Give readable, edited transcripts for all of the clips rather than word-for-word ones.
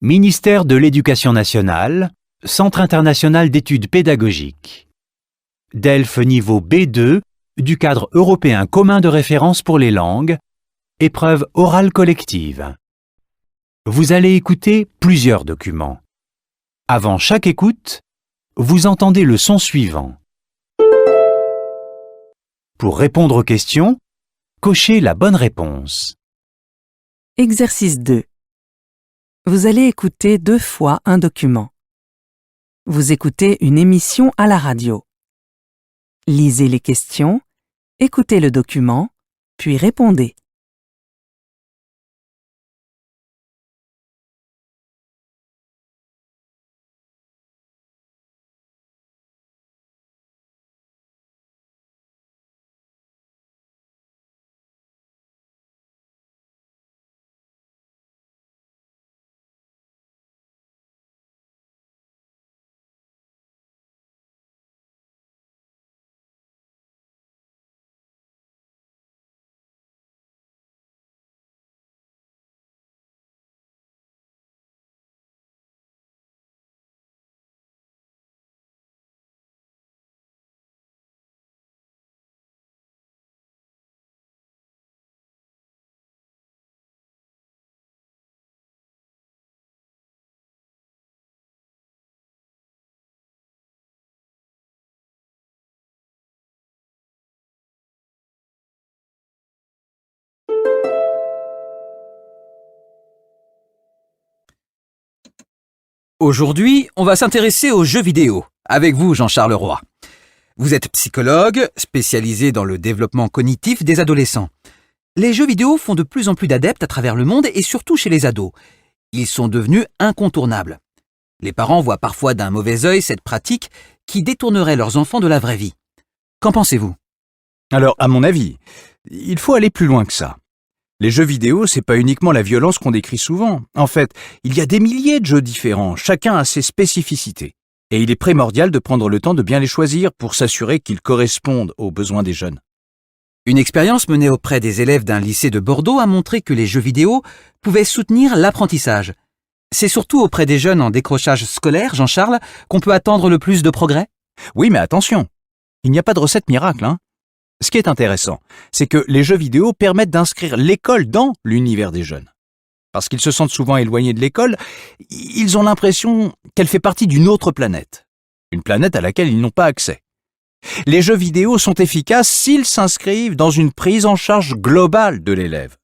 Ministère de l'Éducation nationale, Centre international d'études pédagogiques. DELF niveau B2 du cadre européen commun de référence pour les langues, épreuve orale collective. Vous allez écouter plusieurs documents. Avant chaque écoute, vous entendez le son suivant. Pour répondre aux questions, cochez la bonne réponse. Exercice 2. Vous allez écouter 2 fois un document. Vous écoutez une émission à la radio. Lisez les questions, écoutez le document, puis répondez. Aujourd'hui, on va s'intéresser aux jeux vidéo, avec vous Jean-Charles Roy. Vous êtes psychologue, spécialisé dans le développement cognitif des adolescents. Les jeux vidéo font de plus en plus d'adeptes à travers le monde et surtout chez les ados. Ils sont devenus incontournables. Les parents voient parfois d'un mauvais œil cette pratique qui détournerait leurs enfants de la vraie vie. Qu'en pensez-vous ? Alors, à mon avis, il faut aller plus loin que ça. Les jeux vidéo, c'est pas uniquement la violence qu'on décrit souvent. En fait, il y a des milliers de jeux différents, chacun a ses spécificités. Et il est primordial de prendre le temps de bien les choisir pour s'assurer qu'ils correspondent aux besoins des jeunes. Une expérience menée auprès des élèves d'un lycée de Bordeaux a montré que les jeux vidéo pouvaient soutenir l'apprentissage. C'est surtout auprès des jeunes en décrochage scolaire, Jean-Charles, qu'on peut attendre le plus de progrès ? Oui, mais attention, il n'y a pas de recette miracle, hein. Ce qui est intéressant, c'est que les jeux vidéo permettent d'inscrire l'école dans l'univers des jeunes. Parce qu'ils se sentent souvent éloignés de l'école, ils ont l'impression qu'elle fait partie d'une autre planète. Une planète à laquelle ils n'ont pas accès. Les jeux vidéo sont efficaces s'ils s'inscrivent dans une prise en charge globale de l'élève.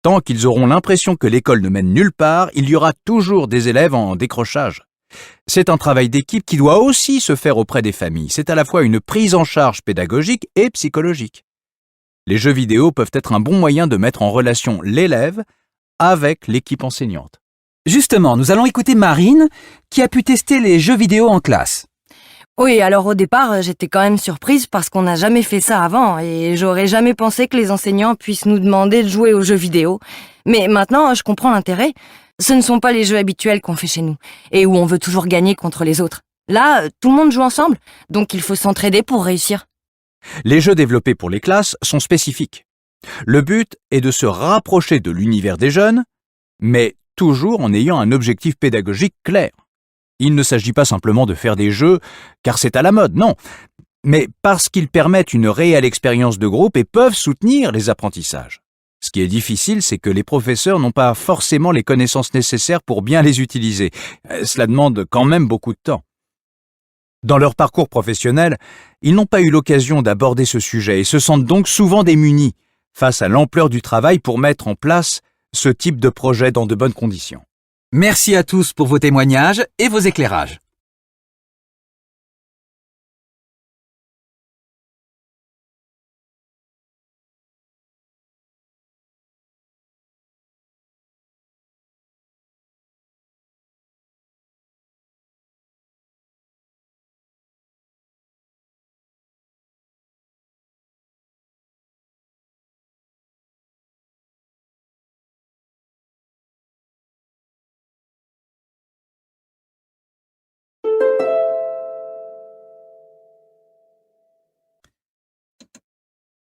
Tant qu'ils auront l'impression que l'école ne mène nulle part, il y aura toujours des élèves en décrochage. C'est un travail d'équipe qui doit aussi se faire auprès des familles. C'est à la fois une prise en charge pédagogique et psychologique. Les jeux vidéo peuvent être un bon moyen de mettre en relation l'élève avec l'équipe enseignante. Justement, nous allons écouter Marine, qui a pu tester les jeux vidéo en classe. Oui, alors au départ, j'étais quand même surprise parce qu'on n'a jamais fait ça avant et j'aurais jamais pensé que les enseignants puissent nous demander de jouer aux jeux vidéo. Mais maintenant, je comprends l'intérêt. Ce ne sont pas les jeux habituels qu'on fait chez nous et où on veut toujours gagner contre les autres. Là, tout le monde joue ensemble, donc il faut s'entraider pour réussir. Les jeux développés pour les classes sont spécifiques. Le but est de se rapprocher de l'univers des jeunes, mais toujours en ayant un objectif pédagogique clair. Il ne s'agit pas simplement de faire des jeux car c'est à la mode, non, mais parce qu'ils permettent une réelle expérience de groupe et peuvent soutenir les apprentissages. Ce qui est difficile, c'est que les professeurs n'ont pas forcément les connaissances nécessaires pour bien les utiliser. Cela demande quand même beaucoup de temps. Dans leur parcours professionnel, ils n'ont pas eu l'occasion d'aborder ce sujet et se sentent donc souvent démunis face à l'ampleur du travail pour mettre en place ce type de projet dans de bonnes conditions. Merci à tous pour vos témoignages et vos éclairages.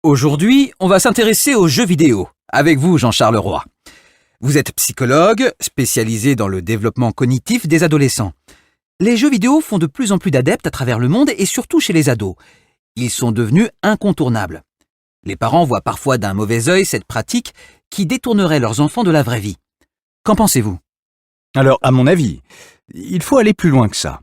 Aujourd'hui, on va s'intéresser aux jeux vidéo, avec vous Jean-Charles Roy. Vous êtes psychologue, spécialisé dans le développement cognitif des adolescents. Les jeux vidéo font de plus en plus d'adeptes à travers le monde et surtout chez les ados. Ils sont devenus incontournables. Les parents voient parfois d'un mauvais œil cette pratique qui détournerait leurs enfants de la vraie vie. Qu'en pensez-vous ? Alors, à mon avis, il faut aller plus loin que ça.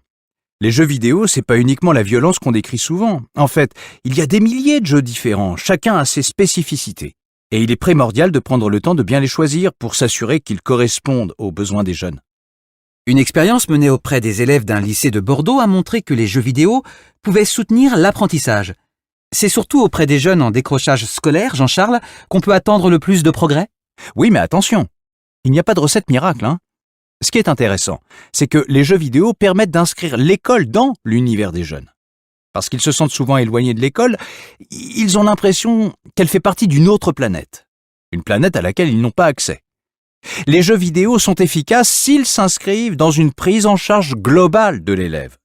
Les jeux vidéo, c'est pas uniquement la violence qu'on décrit souvent. En fait, il y a des milliers de jeux différents, chacun a ses spécificités. Et il est primordial de prendre le temps de bien les choisir pour s'assurer qu'ils correspondent aux besoins des jeunes. Une expérience menée auprès des élèves d'un lycée de Bordeaux a montré que les jeux vidéo pouvaient soutenir l'apprentissage. C'est surtout auprès des jeunes en décrochage scolaire, Jean-Charles, qu'on peut attendre le plus de progrès ? Oui, mais attention, il n'y a pas de recette miracle, hein. Ce qui est intéressant, c'est que les jeux vidéo permettent d'inscrire l'école dans l'univers des jeunes. Parce qu'ils se sentent souvent éloignés de l'école, ils ont l'impression qu'elle fait partie d'une autre planète. Une planète à laquelle ils n'ont pas accès. Les jeux vidéo sont efficaces s'ils s'inscrivent dans une prise en charge globale de l'élève.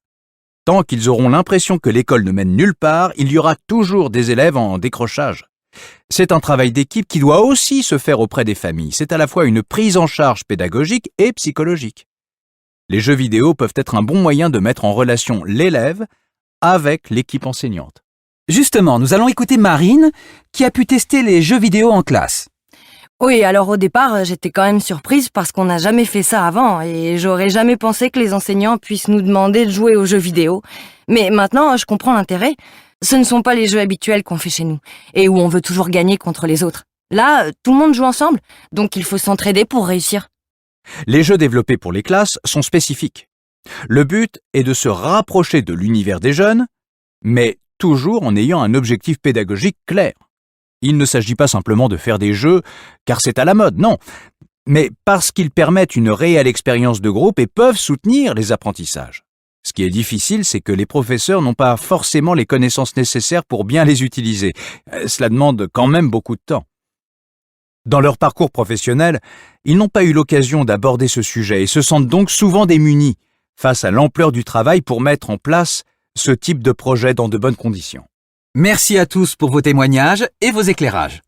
Tant qu'ils auront l'impression que l'école ne mène nulle part, il y aura toujours des élèves en décrochage. C'est un travail d'équipe qui doit aussi se faire auprès des familles. C'est à la fois une prise en charge pédagogique et psychologique. Les jeux vidéo peuvent être un bon moyen de mettre en relation l'élève avec l'équipe enseignante. Justement, nous allons écouter Marine, qui a pu tester les jeux vidéo en classe. Oui, alors au départ, j'étais quand même surprise parce qu'on n'a jamais fait ça avant et j'aurais jamais pensé que les enseignants puissent nous demander de jouer aux jeux vidéo. Mais maintenant, je comprends l'intérêt. Ce ne sont pas les jeux habituels qu'on fait chez nous et où on veut toujours gagner contre les autres. Là, tout le monde joue ensemble, donc il faut s'entraider pour réussir. Les jeux développés pour les classes sont spécifiques. Le but est de se rapprocher de l'univers des jeunes, mais toujours en ayant un objectif pédagogique clair. Il ne s'agit pas simplement de faire des jeux car c'est à la mode, non, mais parce qu'ils permettent une réelle expérience de groupe et peuvent soutenir les apprentissages. Ce qui est difficile, c'est que les professeurs n'ont pas forcément les connaissances nécessaires pour bien les utiliser. Cela demande quand même beaucoup de temps. Dans leur parcours professionnel, ils n'ont pas eu l'occasion d'aborder ce sujet et se sentent donc souvent démunis face à l'ampleur du travail pour mettre en place ce type de projet dans de bonnes conditions. Merci à tous pour vos témoignages et vos éclairages.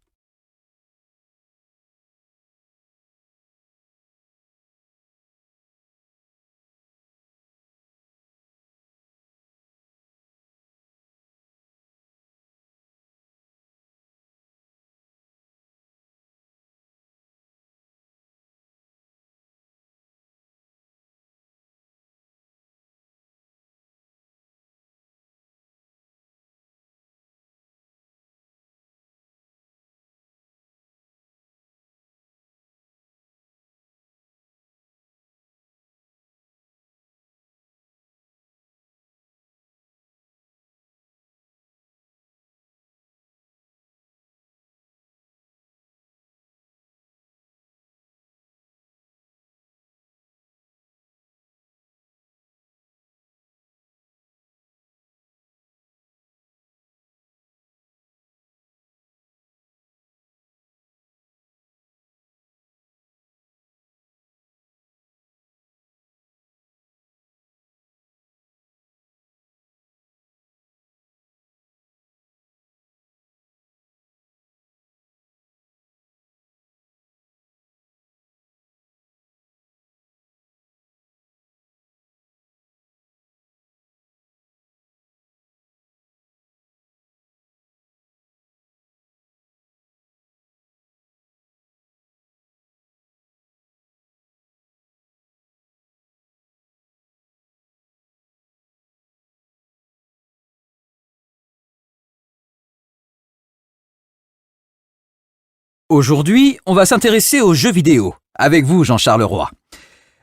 Aujourd'hui, on va s'intéresser aux jeux vidéo, avec vous, Jean-Charles Roy.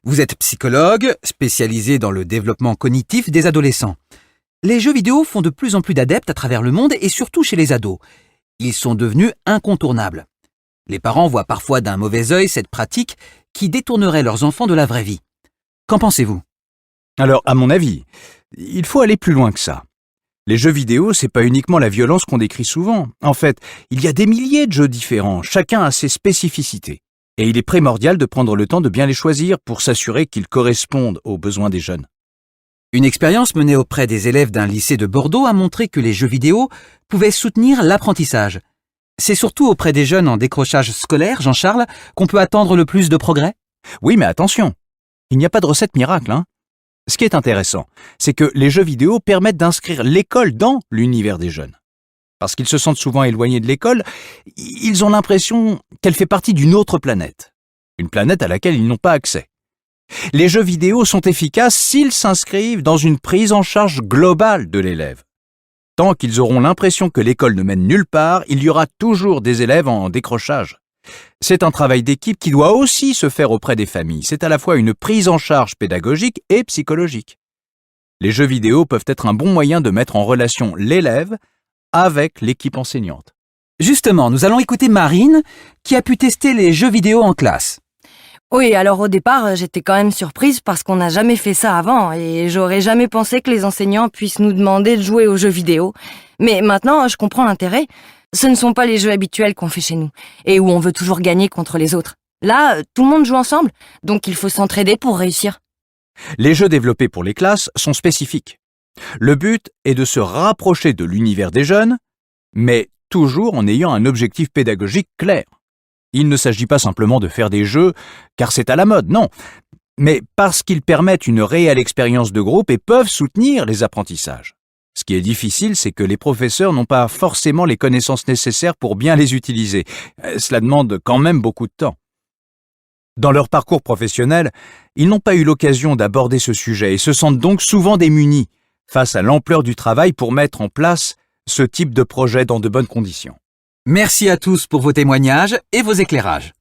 Vous êtes psychologue, spécialisé dans le développement cognitif des adolescents. Les jeux vidéo font de plus en plus d'adeptes à travers le monde et surtout chez les ados. Ils sont devenus incontournables. Les parents voient parfois d'un mauvais œil cette pratique qui détournerait leurs enfants de la vraie vie. Qu'en pensez-vous ? Alors, à mon avis, il faut aller plus loin que ça. Les jeux vidéo, c'est pas uniquement la violence qu'on décrit souvent. En fait, il y a des milliers de jeux différents, chacun a ses spécificités. Et il est primordial de prendre le temps de bien les choisir pour s'assurer qu'ils correspondent aux besoins des jeunes. Une expérience menée auprès des élèves d'un lycée de Bordeaux a montré que les jeux vidéo pouvaient soutenir l'apprentissage. C'est surtout auprès des jeunes en décrochage scolaire, Jean-Charles, qu'on peut attendre le plus de progrès? Oui, mais attention, il n'y a pas de recette miracle, hein. Ce qui est intéressant, c'est que les jeux vidéo permettent d'inscrire l'école dans l'univers des jeunes. Parce qu'ils se sentent souvent éloignés de l'école, ils ont l'impression qu'elle fait partie d'une autre planète. Une planète à laquelle ils n'ont pas accès. Les jeux vidéo sont efficaces s'ils s'inscrivent dans une prise en charge globale de l'élève. Tant qu'ils auront l'impression que l'école ne mène nulle part, il y aura toujours des élèves en décrochage. C'est un travail d'équipe qui doit aussi se faire auprès des familles. C'est à la fois une prise en charge pédagogique et psychologique. Les jeux vidéo peuvent être un bon moyen de mettre en relation l'élève avec l'équipe enseignante. Justement, nous allons écouter Marine, qui a pu tester les jeux vidéo en classe. Oui, alors au départ, j'étais quand même surprise parce qu'on n'a jamais fait ça avant et j'aurais jamais pensé que les enseignants puissent nous demander de jouer aux jeux vidéo. Mais maintenant, je comprends l'intérêt. Ce ne sont pas les jeux habituels qu'on fait chez nous et où on veut toujours gagner contre les autres. Là, tout le monde joue ensemble, donc il faut s'entraider pour réussir. Les jeux développés pour les classes sont spécifiques. Le but est de se rapprocher de l'univers des jeunes, mais toujours en ayant un objectif pédagogique clair. Il ne s'agit pas simplement de faire des jeux car c'est à la mode, non, mais parce qu'ils permettent une réelle expérience de groupe et peuvent soutenir les apprentissages. Ce qui est difficile, c'est que les professeurs n'ont pas forcément les connaissances nécessaires pour bien les utiliser. Cela demande quand même beaucoup de temps. Dans leur parcours professionnel, ils n'ont pas eu l'occasion d'aborder ce sujet et se sentent donc souvent démunis face à l'ampleur du travail pour mettre en place ce type de projet dans de bonnes conditions. Merci à tous pour vos témoignages et vos éclairages.